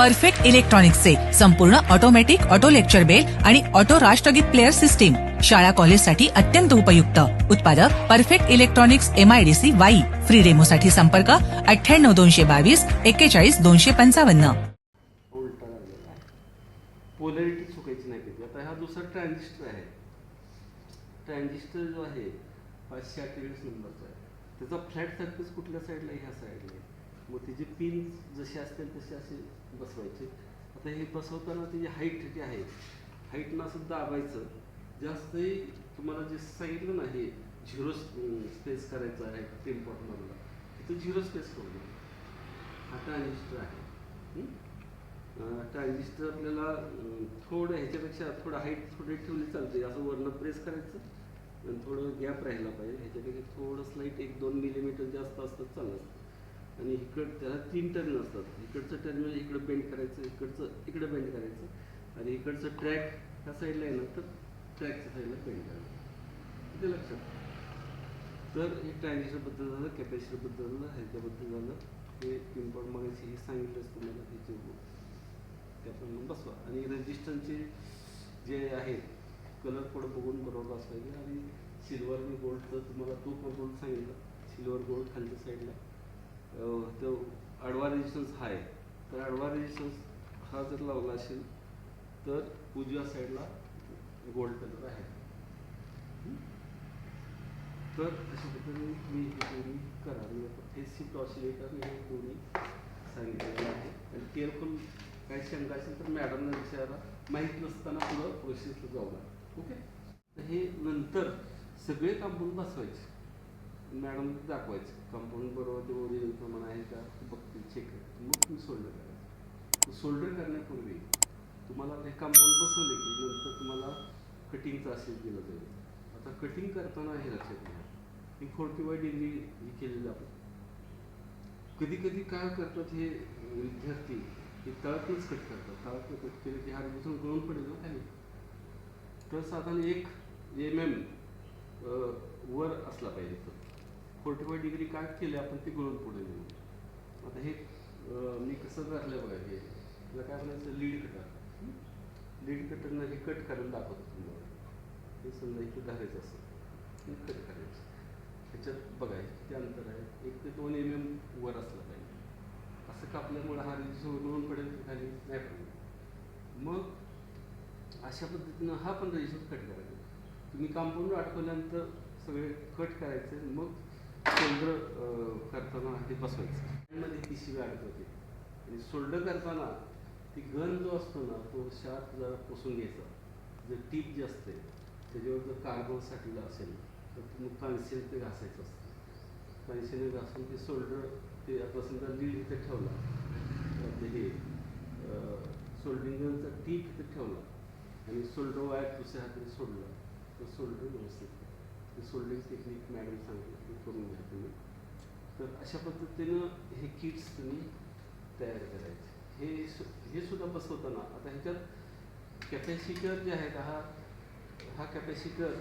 Perfect इलेक्ट्रॉनिक्सचे संपूर्ण automatic auto lecture bell आणि ऑटो राष्ट्रगीत प्लेअर सिस्टीम शाळा कॉलेजसाठी अत्यंत उपयुक्त. उत्पादक perfect electronics MIDC Wai. Free डेमोसाठी संपर्क 98 222 41 255. पोलॅरिटी चुकायची नाही कधी. आता हा दुसरा ट्रान्झिस्टर आहे. ट्रान्झिस्टर जो आहे 528 नंबरचा आहे. त्याचा फ्लॅट सरफेस कुठल्या साईडला, ह्या साईडला आहे. मग त्याचे पिन जसे असतील तसे असे बसवायचे. आता हे बसवताना त्याची हाईट जी आहे, हाईटनं असं दाबायचं. जास्तही तुम्हाला जे सांगितलं ना, हे 0 स्पेस करायचं आहे टेम्पॉटमधला, तिथं 0 स्पेस करू नये. हा ट्रान्झिस्टर आहे. ट्रान्झिस्टर आपल्याला थोडं ह्याच्यापेक्षा थोडं हाईट थोडी ठेवली चालते. असं वरनं प्रेस करायचं आणि थोडं गॅप राहिला पाहिजे. ह्याच्यापेक्षा थोडं स्लाईट 1-2 मिलीमीटर जास्त असतात चालत. आणि इकडं त्याला 3 टर्न असतात. इकडचं टर्मिनल इकडं बेंड करायचं, इकडचं इकडे बेंड करायचं आणि इकडचं ट्रॅक ह्या साईडला आहे ना, तर ट्रॅकच्या साईडला बेंड करायचं. ते लक्षात. तर हे ट्रान्झिस्टरबद्दल झालं, कॅपॅसिटरबद्दल झालं, ह्याच्याबद्दल झालं. हे इम्पॉर्टंट मागायची हे सांगितलंच तुम्हाला, त्याचे त्याप्रमाणे बसवा. आणि रेजिस्टन्सचे जे आहेत कलर कोड बघून बरोबर असायचे. आणि सिल्वर आणि गोल्डचं तुम्हाला तो गोल्ड सांगितलं. सिल्वर गोल्ड खालच्या साईडला तो आडवा रेजिस्टन्स हा आहे. तर आडवा रेजिस्टन्स हा जर लावला असेल तर उजव्या साईडला गोल्ड कलर आहे. तर अशा पद्धतीने तुम्ही हे दोन्ही करा. मी फेस शिफ्ट ऑसिलेटर हे दोन्ही सांगितलेले आहे. आणि केअरफुल काही शंका असेल तर मॅडमला विचारा. माहीत नसताना पुढं प्रोसेसला जाऊ नका. ओके. तर हे नंतर सगळे कंपाऊंड बसवायचे, मॅडम दाखवायचं. कंपाऊंड बरोबर ते ओरिजिनल प्रमाण आहे का बघतील, चेक करतील. मग तुम्ही सोल्डर करायचं. सोल्डर करण्यापूर्वी तुम्हाला हे कंपाऊंड बसवले की नंतर तुम्हाला कटिंगचा असेल दिलं जाईल. आता कटिंग करताना हे लक्षात घ्या की 45 डिग्री हे केलेलं आपण. कधी कधी काय करतात हे विद्यार्थी, हे तळातूनच कट करतात. तळातून कट केलं की हा रेजिस्टन्स गळून पडेल ना खाली. तर साधारण 1 mm वर असला पाहिजे. तर 45 डिग्री काय केले आपण ते गळून पडेल. आता हे मी कसं करलं बघा. हे त्याला काय म्हणायचं, लीड कटर. लीड कटरनं हे कट करायला दाखवतो तुम्हाला. हे समजा इथे धरायचं असं कट करायचं. ह्याच्यात बघा किती अंतर आहे, 1 ते 2 mm वर असलं पाहिजे. असं कापल्यामुळे हा रेजिस्टन्स गळून पडेल खाली नाही पडेल. मग अशा पद्धतीनं हा पण रेजिस्टन्स कट करायचा. तुम्ही कंपाऊंड अटकवल्यानंतर सगळे कट करायचे. मग सोल्डर करताना ते बसवायचं. मध्ये ती शिवी अडकवते. आणि सोल्डर करताना ती गन जो असतो ना, तो शार्प जरा पुसून घ्यायचा. जर टीप जे असते त्याच्यावर जर कार्बन साठलेलं असेल तर मग पेन्सिल ते घासायचं असतं. पेन्सिलने घासून ते सोल्डर, ते आता समजा लीड इथे ठेवला, आपले हे सोल्डरिंगचा टीप इथे ठेवला आणि सोल्डर वायर दुसऱ्या हाताने सोडला तर सोल्डर व्यवस्थित. ते सोल्डरिंग टेक्निक मॅडम सांगते ते करून घ्या तुम्ही. तर अशा पद्धतीनं हे किट्स तुम्ही तयार करायचे. हे सुद्धा बसवताना आता ह्याच्यात कॅपॅसिटर जे आहेत, हा कॅपॅसिटर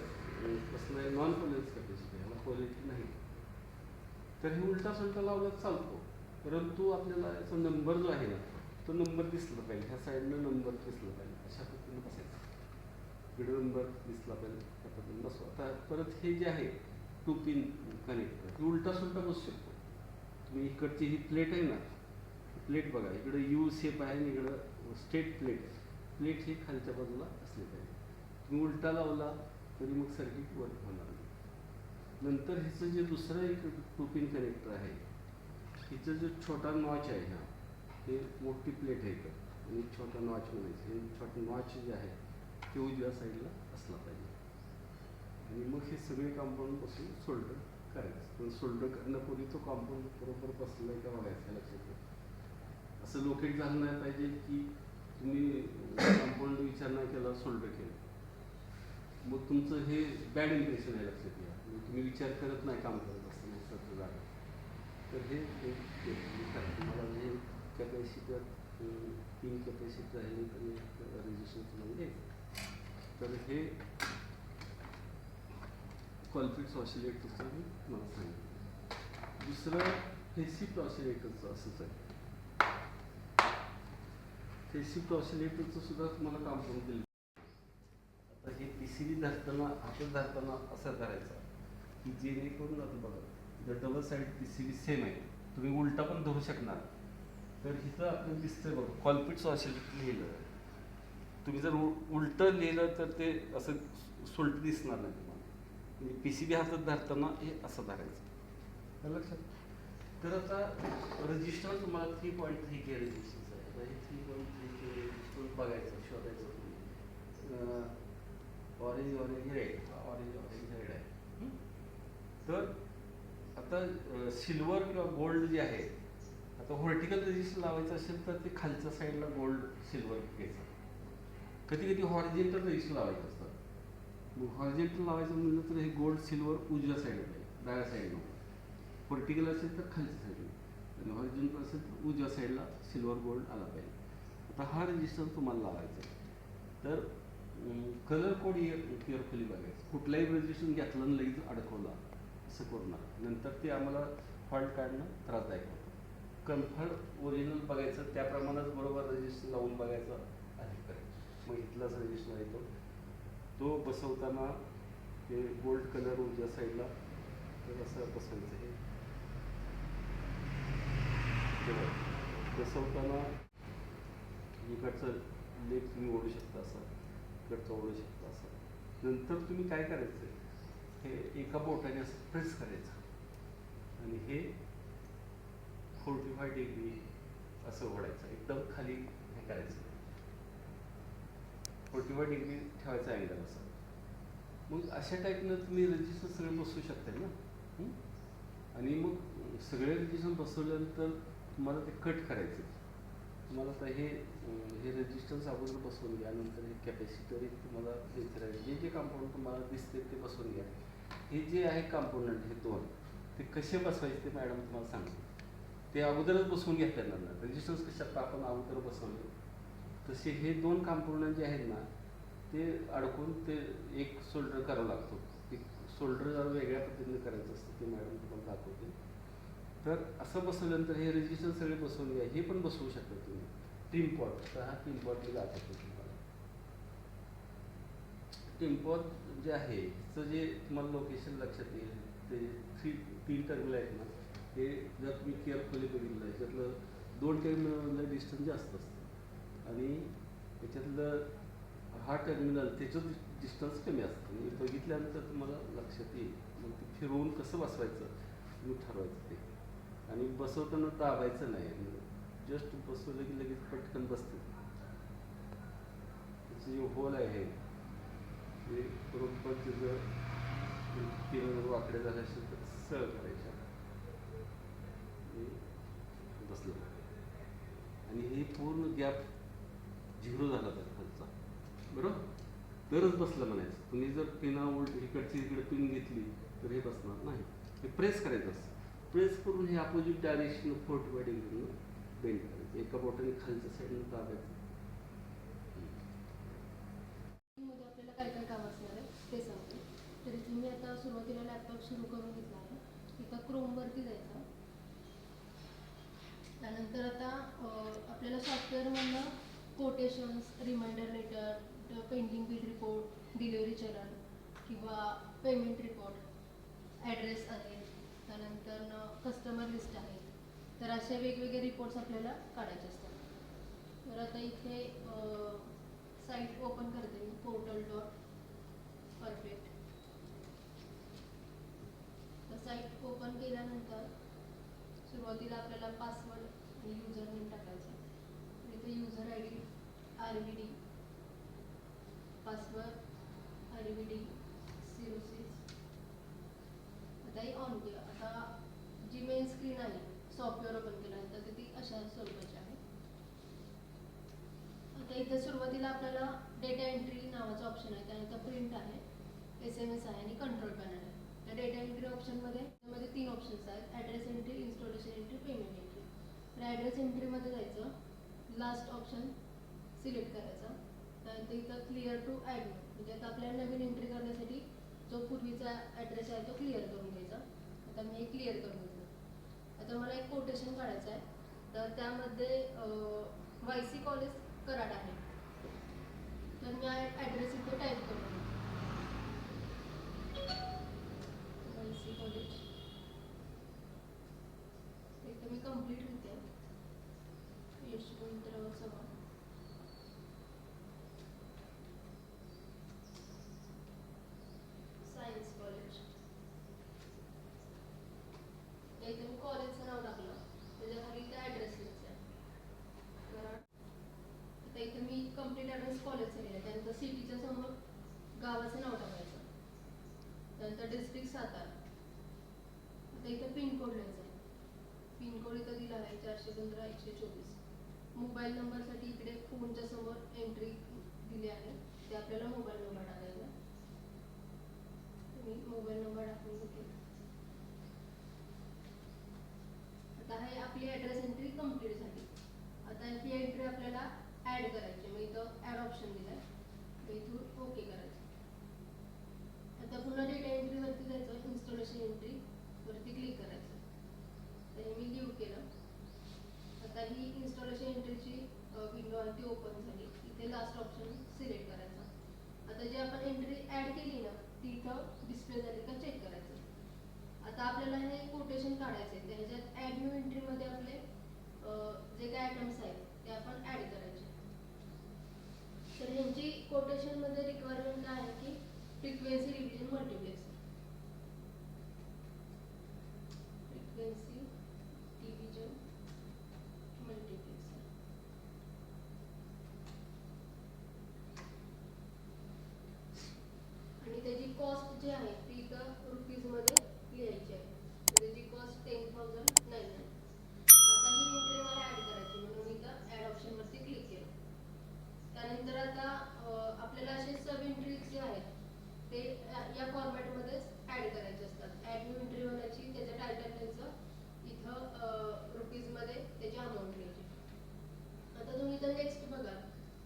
कसला आहे, नॉन पोलॅरिटी कॅपॅसिटर, ह्याला पोलॅरिटी नाही. तर हे उलटा सुलटा लावला चालतो, परंतु आपल्याला याचा नंबर जो आहे ना, तो नंबर दिसला पाहिजे. ह्या साईडनं नंबर दिसला पाहिजे. अशा पद्धतीनं बसायचं. इकडे नंबर दिसला पाहिजे त्या पद्धतीने बसवा. आता परत हे जे आहे 2 पिन कनेक्टर, हे उलटा सुलटा बसू शकतो. तुम्ही इकडची ही प्लेट आहे ना, प्लेट बघा, इकडे यू शेप आहे आणि इकडं स्ट्रेट प्लेट. प्लेट ही खालच्या बाजूला असली पाहिजे. तुम्ही उलटा लावला तरी मग सर्किट वर्क होणार नाही. नंतर ह्याचं जे दुसरं एक 2 पिन कनेक्टर आहे, हिचं जो छोटा नॉच आहे ना, हे मोठी प्लेट आहे आणि छोटा नॉच म्हणायचं. हे छोटं नॉच जे आहे ते उजव्या साईडला असला पाहिजे. आणि मग हे सगळे कंपाऊंड पासून सोल्डर करायचं. पण सोल्डर करण्यापूर्वी तो कंपाऊंड बरोबर बसला आहे का बघायचं, लक्षात घ्या. असं लोकेट झालं नाही पाहिजे की तुम्ही कंपाऊंड विचार नाही केला, सोल्डर केलं, मग तुमचं हे बॅड इम्प्रेशन आहे. लक्षात घ्या. तुम्ही विचार करत नाही काम करत असताना सगळं जागा. तर हे तुम्हाला हे कॅपॅसिटर 3 कॅपॅसिटर आहे आणि रेजिस्टन्स म्हणजे. तर हे कॉल्पिट्स ऑसिलेटरचं मी तुम्हाला सांगितलं. दुसरं फेस शिफ्ट ऑसिलेटरचं असंच आहे. ते शिफ्ट ऑसिलेटरचं सुद्धा तुम्हाला कांपाऊंड दिलं. आता हे PCB धरताना हातात धरताना असं धरायचं की जेणेकरून आता बघा जर डबल साईड PCB सेम आहे, तुम्ही उलटा पण धरू शकणार. तर इथं आपल्याला दिसतंय बघा कॉल्पिट्स ऑसिलेटर लिहिलं. तुम्ही जर उलटं लिहिलं तर ते असं सुलट दिसणार नाही तुम्हाला. म्हणजे PCB हातात धरताना हे असं धरायचं. आलं लक्षात? तर आता रजिस्टर तुम्हाला 3.3 के रजिस्टर आहे. आता हे 3.3 के रजिस्टर बघायचं, शोधायचं तुम्ही. ऑरेंज रेड, ऑरेंज रेड आहे. तर आता सिल्वर किंवा गोल्ड जे आहे, आता व्हर्टिकल रजिस्टर लावायचं असेल तर ते खालच्या साईडला गोल्ड सिल्वर घ्यायचं. कधी कधी हॉरिझॉन्टल रजिस्टर लावायचं असतं. मग हॉरिझॉन्टल लावायचं म्हणलं तर हे गोल्ड सिल्वर उजव्या साईडला पाहिजे, डाव्या साईडला. व्हर्टिकल असेल तर खालच्या साईडला आणि हॉरिझॉन्टल असेल तर उजव्या साईडला सिल्वर गोल्ड आला पाहिजे. आता हा रजिस्टर तुम्हाला लावायचा आहे. तर कलर कोड केअरफुली बघायचं. कुठलाही रजिस्टर घेतलं आणि लगेच अडकवला असं करू नका. नंतर ते आम्हाला फॉल्ट काढणं त्रासदायक होतं. कन्फर्म ओरिजिनल बघायचं, त्याप्रमाणेच बरोबर रजिस्टर लावून बघायचं अधिक करायचं. मग इथलाच रजिस्टर आहे तो बसवताना ते गोल्ड कलर उजव्या साईडला तर असं बसवायचं. हे बसवताना इकडचं लेग तुम्ही ओढू शकता असं, इकडचं ओढू शकता असं. नंतर तुम्ही काय करायचं, हे एका बोटाने असं प्रेस करायचं आणि हे 45 डिग्री असं ओढायचं. एकदम खाली हे करायचं, 45 डिग्री ठेवायचा अँगल असं. मग अशा टाईपनं तुम्ही रजिस्टर सगळे बसवू शकता ना. आणि मग सगळे रजिस्टर बसवल्यानंतर तुम्हाला ते कट करायचे. तुम्हाला आता हे रजिस्टर्स अगोदर बसवून घ्या. नंतर हे कॅपॅसिटर तुम्हाला द्यायचं राहील. जे कंपाऊंड तुम्हाला दिसते ते बसवून घ्या. हे जे आहे कंपोनंट हे दोन, ते कसे बसवायचे ते मॅडम तुम्हाला सांगतो. ते अगोदरच बसवून घेता येणार ना. रजिस्टर्स कसे आता आपण अगोदर बसवले तसे हे दोन कंपोनंट जे आहेत ना ते अडकून ते एक सोल्डर करावं लागतो. ते सोल्डर जरा वेगळ्या पद्धतीने करायचं असतं, ते मॅडम तुम्हाला दाखवते. तर असं बसवल्यानंतर हे रजिस्टर सगळे बसवून घ्या. हे पण बसवू शकता तुम्ही. टिम्पॉट, तर हा टिम्पॉट मी दाखवतो तुम्हाला. टिम्पॉट जे आहे ह्याचं जे तुम्हाला लोकेशन लक्षात येईल ते 3 टर्मिनल आहेत ना, हे जर तुम्ही केअरफुली बघितलं आहे त्यातलं 2 टर्मिनलमधलं डिस्टन्स जास्त असतं आणि त्याच्यातलं हा टर्मिनल त्याचं डिस्टन्स कमी असतं. म्हणजे बघितल्यानंतर तुम्हाला लक्षात येईल. मग ते फिरवून कसं बसवायचं तुम्ही ठरवायचं ते. आणि बसवताना दाबायचं नाही, जस्ट बसवलं की लगेच पटकन बसते. त्याचं जे होल आहे ते बरोबर त्याचं किरण वाकडे झाले असेल तर सरळ करायच्या बसलं. आणि हे पूर्ण गॅप 0 झाला तर खालचा, बरोबर तरच बसलं म्हणायचं. तुम्ही जर पिना इकडची इकडे पिन घेतली तर हे बसणार नाही. हे प्रेस करायचं असतं. प्रेस करून हे अपोजिट डायरेक्शन 45 डिग्रीनं बेंड करायचं. एका बोटाने खालच्या साईडनं दाबायचं. मध्ये आपल्याला काय काय काम असणार आहे ते सांगते. तर इथे मी आता सुरुवातीला लॅपटॉप सुरू करून घेतला आहे. इथं क्रोमवरती जायचं. त्यानंतर आता आपल्याला सॉफ्टवेअरमधनं quotations, reminder letter, pending bill report, delivery challan किंवा पेमेंट रिपोर्ट, ॲड्रेस आहे, त्यानंतर कस्टमर लिस्ट आहे. तर असे वेगवेगळे रिपोर्ट्स आपल्याला काढायचे असतात. तर आता इथे साईट ओपन करते मी, portal.perfect. तर साईट ओपन केल्यानंतर सुरुवातीला आपल्याला पासवर्ड आणि युजर नेम टाकायचा. इथे user I D RVD, password RVD 06. आता ही ऑन केलं. आता जी मेन स्क्रीन आहे सॉफ्टवेअर ओपन केल्यानंतर ती अशा स्वरूपाची आहे. आता इथे सुरुवातीला आपल्याला डेटा एंट्री नावाचा ऑप्शन आहे, त्यानंतर प्रिंट आहे, SMS आहे आणि कंट्रोल पॅनल आहे. त्या डेटा एंट्री ऑप्शनमध्ये 3 ऑप्शन्स आहेत, address entry, installation entry, payment entry. तर ॲड्रेस एंट्रीमध्ये जायचं, लास्ट ऑप्शन सिलेक्ट करायचा. त्यानंतर इथं क्लिअर टू ॲड, म्हणजे आता आपल्याला नवीन एंट्री करण्यासाठी जो पूर्वीचा ॲड्रेस आहे तो क्लिअर करून घ्यायचा. आता मी क्लिअर करून घेतलं. आता मला एक कोटेशन काढायचं आहे. तर त्यामध्ये YC कॉलेज कराड आहे. तर मी ॲड्रेस इथे टाईप करतो. एमआयसी कॉलेज इथे मी कंप्लीट होते. Yashwantrao Chavan science college. इथे मी कॉलेजचं नाव टाकलं. त्याच्या खाली इथे ॲड्रेस लिहायचा कराड. आता इथे मी कंप्लीट ॲड्रेस कॉलेजचा लिहिला. त्यानंतर सिटीच्या समोर गावाचं नाव टाकायचं. त्यानंतर डिस्ट्रिक्ट सातारा. आता इथे पिनकोड लिहायचा आहे. पिनकोड इथं दिला आहे 415-124. मोबाईल नंबरसाठी इकडे फोनच्या समोर एंट्री दिली आहे. ते आपल्याला मोबाईल नंबर टाकायचा. मी मोबाईल नंबर टाकून घेते. आता हे आपली ॲड्रेस एंट्री कंप्लीट झाली. आता ही एंट्री आपल्याला ॲड करायची. मग इथं ॲड ऑप्शन दिला आहे. इथून ओके करायचं. आता पुन्हा डेटा एंट्रीवरती जायचं. इन्स्टॉलेशन एंट्री वरती क्लिक करायचं. तर हे मी लिव्ह केलं. आता ही इन्स्टॉलेशन एंट्रीची विंडो आहे ती ओपन झाली. इथे लास्ट ऑप्शन सिलेक्ट करायचा. आता जी आपण एंट्री ॲड केली ना ती इथं डिस्प्ले झाली का चेक करायचं. आता आपल्याला हे कोटेशन काढायचे आहे. ह्याच्यात ॲड न्यू एंट्रीमध्ये आपले जे काही आयटम्स आहेत ते आपण ॲड करायचे. तर ह्यांची कोटेशनमध्ये रिक्वायरमेंट काय आहे की frequency division multiplex. Frequency division multiplex आणि त्याची कॉस्ट जी आहे ती इथं रुपीजमध्ये लिहायची आहे. त्याची कॉस्ट 10,900. आता ही एंट्री मला ॲड करायची म्हणून मी इथं ॲड ऑप्शनवरती क्लिक केलं. त्यानंतर आता आपल्याला असे सब एंट्रीज जे आहेत ते या फॉर्मॅटमध्येच ॲड करायचे असतात. ॲड न्यू एंट्री बनायची. त्याचं टायटल लिहायचं. इथं रुपीजमध्ये त्याची अमाऊंट लिहायची. आता तुम्ही इथं नेक्स्ट बघा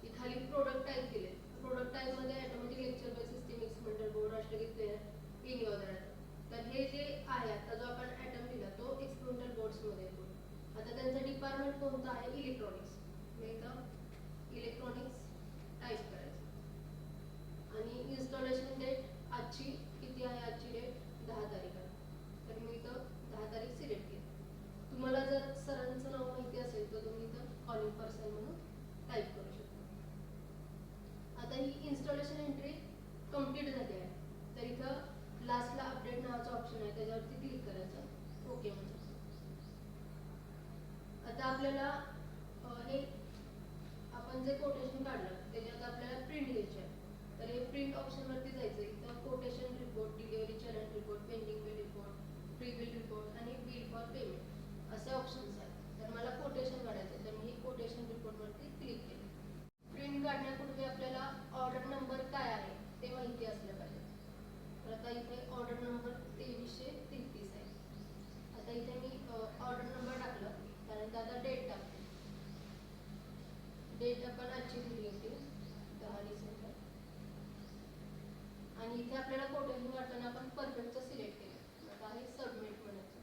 की खाली प्रोडक्ट टाईप केले. प्रोडक्ट टाईपमध्ये automatic lecture base system experimental board राष्ट्रगीत प्लेयर एनी अदर. तर हे जे आहे आता जो आपण ॲटम दिला तो एक्सपेरिमेंटल बोर्ड्समध्ये येतो. आता त्यांचं डिपार्टमेंट कोणतं आहे इलेक्ट्रॉनिक्स. मी इथं इलेक्ट्रॉनिक्स टाईप करायचं. आणि इन्स्टॉलेशन डेट आजची किती आहे. आजची डेट 10 तारीख आहे. तर मी इथं 10 तारीख सिलेक्ट केली. तुम्हाला जर सरांचं नाव माहिती असेल तर तुम्ही इथं कॉलिंग पर्सन म्हणून टाईप करू शकता. आता ही इन्स्टॉलेशन एंट्री कंप्लीट झाली आहे. तर इथं लास्टला अपडेट नावाचा ऑप्शन आहे त्याच्यावरती क्लिक करायचं. ओके म्हणजे आता आपल्याला हे आपण जे कोटेशन काढलं त्याच्यात आपल्याला प्रिंट घ्यायची आहे. तर हे प्रिंट ऑप्शनवरती जायचं. इथं quotation report, delivery challenge report, pending bill report, free bill report आणि बिल फॉर पेमेंट असे ऑप्शन्स आहेत. तर मला कोटेशन काढायचं तर मी कोटेशन रिपोर्टवरती क्लिक केलं. प्रिंट काढण्यापूर्वी आपल्याला ऑर्डर नंबर काय आहे ते माहिती असलं पाहिजे. तर आता इथे ऑर्डर नंबर 2333 आहे. आता इथे मी ऑर्डर नंबर टाकलं. त्यानंतर आता डेट टाकते. डेट आपण आजची दिली होती 10 डिसेंबर. आणि इथे आपल्याला कोटेशन काढताना आपण परफेक्टचं सिलेक्ट केलं. आता हे सबमिट म्हणायचं.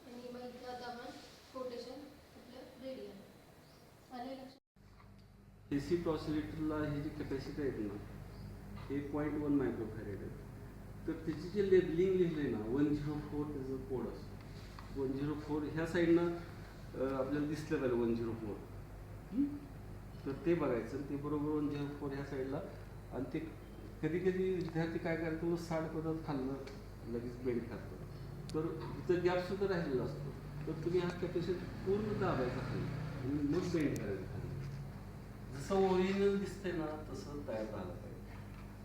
आणि मग इथे आता आपण कोटेशन आपलं रेडी आहे. आले लक्षात. AC ऑसिलेटरला हे जी कॅपॅसिटी आहे ना हे 0.1 मायक्रोफॅरेड आहे. तर त्याची जे लेबलिंग लिहिलं आहे ना 104 त्याचं कोड असतो. 104 ह्या साईडनं आपल्याला दिसलं पाहिजे 104. तर ते बघायचं ते बरोबर 104 ह्या साईडला. आणि ते कधी कधी विद्यार्थी काय करतो 60 पदार्थ खाल्लं लगेच बेंड खातो. तर इथं गॅपसुद्धा राहिलेला असतो. तर तुम्ही हा कॅपॅसिटी पूर्ण दाबायचा खाली आणि मग बेंड करायचं खाली. जसं ओरिजिनल दिसतंय ना तसं तयार झालं पाहिजे.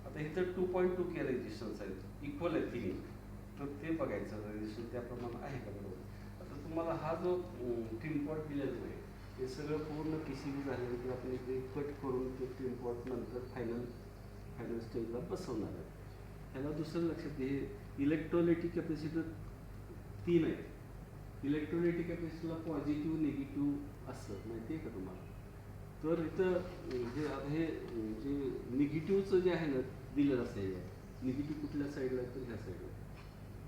आता इथं 2.2 के रेजिस्टन्स आहेत. इक्वल आहे तिन्ही. तर ते बघायचं रेजिस्टन्स त्याप्रमाणे आहे का बरोबर. आता तुम्हाला हा जो टिनपॉट दिलेला आहे हे सगळं पूर्ण PCB झाल्यानंतर आपण ते कट करून ते टिनपॉट नंतर फायनल स्टेजला बसवणार आहे. ह्याला दुसरं लक्षात घे इलेक्ट्रोलायटिक कॅपॅसिटर 3 आहे. इलेक्ट्रोलायटिक कॅपॅसिटीला पॉझिटिव्ह निगेटिव्ह असतं माहिती आहे का तुम्हाला. तर इथं जे आता हे जे निगेटिव्हचं जे आहे ना दिलेलं असतं निगेटिव्ह कुठल्या साईडला तर ह्या साईडला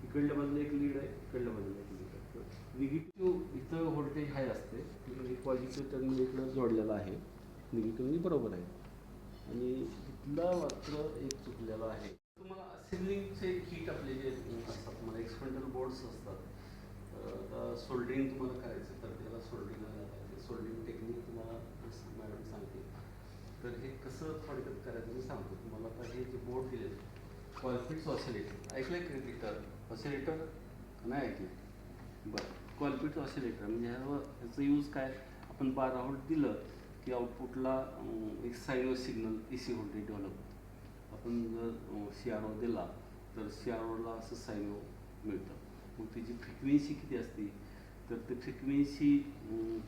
इकडल्या बाजूला एक लीड आहे, इकडल्या बाजूला एक लीड आहे. तर निगेटिव्ह इथं व्होल्टेज हाय असते, पॉझिटिव्ह टर्मिनल इकडं जोडलेला आहे, निगेटिव्ह बरोबर आहे. आणि इथला मात्र एक चुकलेला आहे. तुम्हाला असेंब्लिंगचे किट आपले जे असतात, तुम्हाला एक्सपेरिमेंटल बोर्ड्स असतात. आता सोल्डरिंग तुम्हाला करायचं तर त्याला सोल्डरिंग टेक्निक तुम्हाला मॅडम सांगते. तर हे कसं थोडक्यात करायचं मी सांगतो तुम्हाला. आता हे जे बोर्ड दिले कॉल्पिट्स ऑसिलेटर ऐकलं आहे क्रिटिटर ऑसिलेटर नाही ऐकलं बरं. कॉल्पिट्स ऑसिलेटर म्हणजे ह्याचं यूज काय, आपण 12 व्होल्ट दिलं की आउटपुटला एक सायनो सिग्नल AC व्होल्टेज डेव्हलप होतं. आपण जर CRO दिला तर CROला असं सायनो मिळतं. मग त्याची फ्रिक्वेन्सी किती असते, तर ते फ्रिक्वेन्सी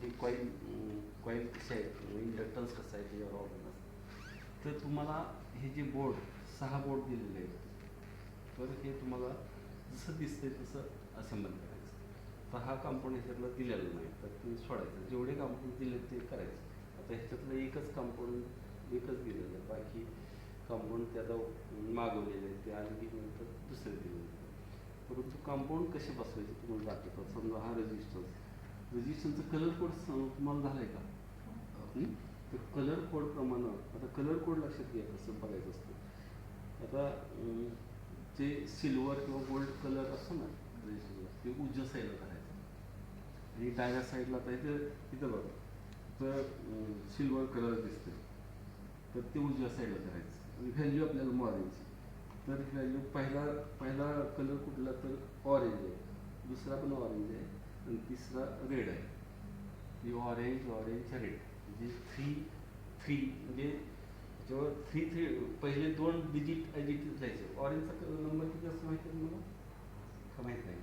हे कॉईल कसे आहे, इंडक्टन्स कसं आहे त्याच्यावर अवलंबून असतं. तर तुम्हाला हे जे बोर्ड 6 बोर्ड दिलेले आहेत, तर हे तुम्हाला जसं दिसतंय तसं असेंबल करायचं. तर हा कांपाऊंड ह्याच्यातला दिलेला नाही, तर ते सोडायचं. जेवढे कांपाऊंड दिले ते करायचं. आता ह्याच्यातलं एकच कांपाऊंड एकच दिलेलं आहे, बाकी कांपाऊंड ते आता मागवलेले आहेत, ते आणखी नंतर दुसरे दिलेले आहेत. परंतु कांपाऊंड कसे बसवायचे तुम्हाला दाखवतात. समजा हा रेजिस्टन्सचा कलर कोड तुम्हाला झाला आहे का, तर कलर कोडप्रमाणे आता कलर कोड लक्षात घ्या कसं बघायचं असतं. आता जे सिल्वर किंवा गोल्ड कलर असतो ना रेजिस्टन्सला, ते उजव्या साईडला करायचं आणि डाव्या साईडला आता इथं बघा तर सिल्वर कलर दिसते, तर ते उजव्या साईडला करायचं. आणि व्हॅल्यू आपल्याला मोजायची. तर व्हॅल्यू पहिला कलर कुठला, तर ऑरेंज आहे, दुसरा पण ऑरेंज आहे आणि तिसरा रेड आहे. ही ऑरेंज रेड म्हणजे 3 म्हणजे जेव्हा 3 पहिले 2 डिजिट जायचे. ऑरेंजचा नंबर किती असतो माहिती आहे तुम्हाला का माहीत नाही?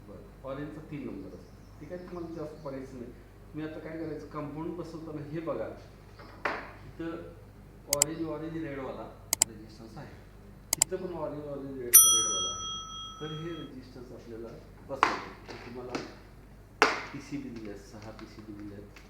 बरं, ऑरेंजचा 3 नंबर असतो. ठीक आहे, तुम्हाला जास्त बघायचं नाही. मी आता काय करायचं, कंपाऊंड बसवताना हे बघा इथं ऑरेंज रेडवाला रेजिस्टन्स आहे, इथं पण ऑरेंज रेडवाला आहे. तर हे रेजिस्टन्स आपल्याला बसवायचे. तुम्हाला PCB दिले आहेत, 6 PCB दिले आहेत.